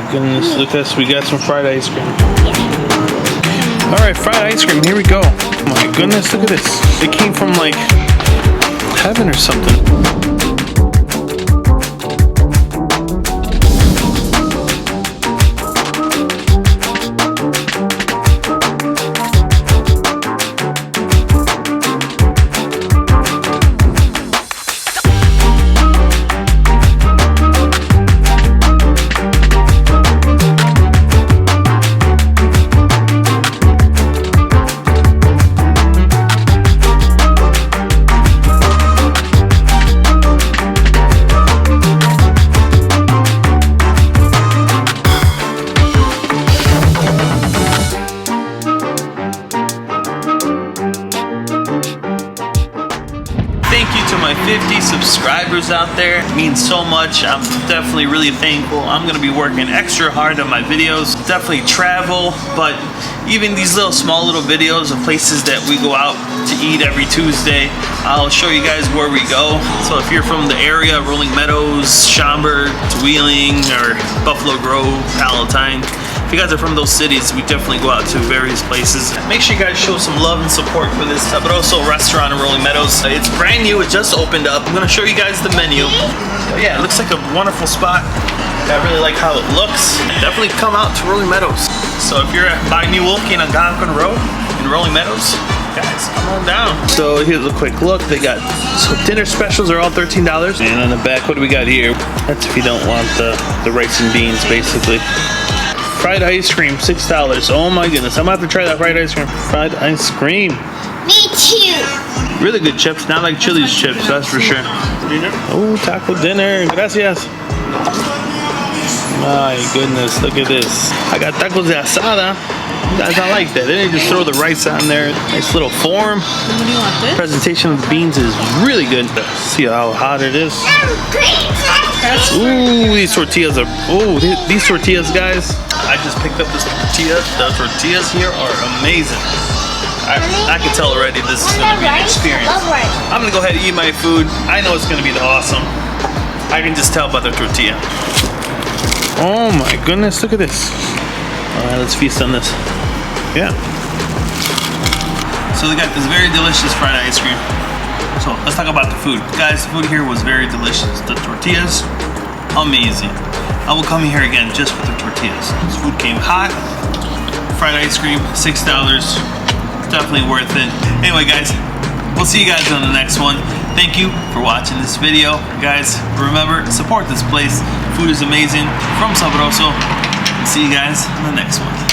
my goodness, look at this. We got some fried ice cream. Alright, fried ice cream, here we go. Oh my goodness, look at this. It came from like heaven or something. Thank you to my 50 subscribers out there. It means so much. I'm definitely really thankful. I'm gonna be working extra hard on my videos. Definitely travel, but even these small little videos of places that we go out to eat every Tuesday, I'll show you guys where we go. So if you're from the area, Rolling Meadows, Schaumburg, Wheeling, or Buffalo Grove, Palatine, if you guys are from those cities, we definitely go out to various places. Make sure you guys show some love and support for this Sabroso Restaurant in Rolling Meadows. It's brand new, it just opened up. I'm gonna show you guys the menu. But yeah, it looks like a wonderful spot. I really like how it looks. Definitely come out to Rolling Meadows. So if you're by New Wilke and Alvarado Road in Rolling Meadows, guys, come on down. So here's a quick look. They got, so dinner specials are all $13. And on the back, what do we got here? That's if you don't want the rice and beans, basically. Fried ice cream, $6. Oh my goodness, I'm about to try that fried ice cream. Fried ice cream. Me too. Really good chips, not like Chili's chips, that's for sure. Dinner? Oh, taco dinner. Gracias. My goodness, look at this. I got tacos de asada. Guys, I like that. They didn't just throw the rice on there. Nice little form. What do you want, this? Presentation of the beans is really good. See how hot it is. Ooh, these tortillas are, these tortillas, guys. I just picked up this tortilla. The tortillas here are amazing. I can tell already this is going to be an experience. I'm going to go ahead and eat my food. I know it's going to be awesome. I can just tell by the tortilla. Oh my goodness, look at this. All right, let's feast on this. Yeah. So they got this very delicious fried ice cream. So let's talk about the food. Guys, the food here was very delicious. The tortillas, amazing. I will come here again just for the tortillas. This food came hot. Fried ice cream, $6. Definitely worth it. Anyway, guys, we'll see you guys on the next one. Thank you for watching this video. Guys, remember, support this place. Food is amazing from Sabroso. See you guys in the next one.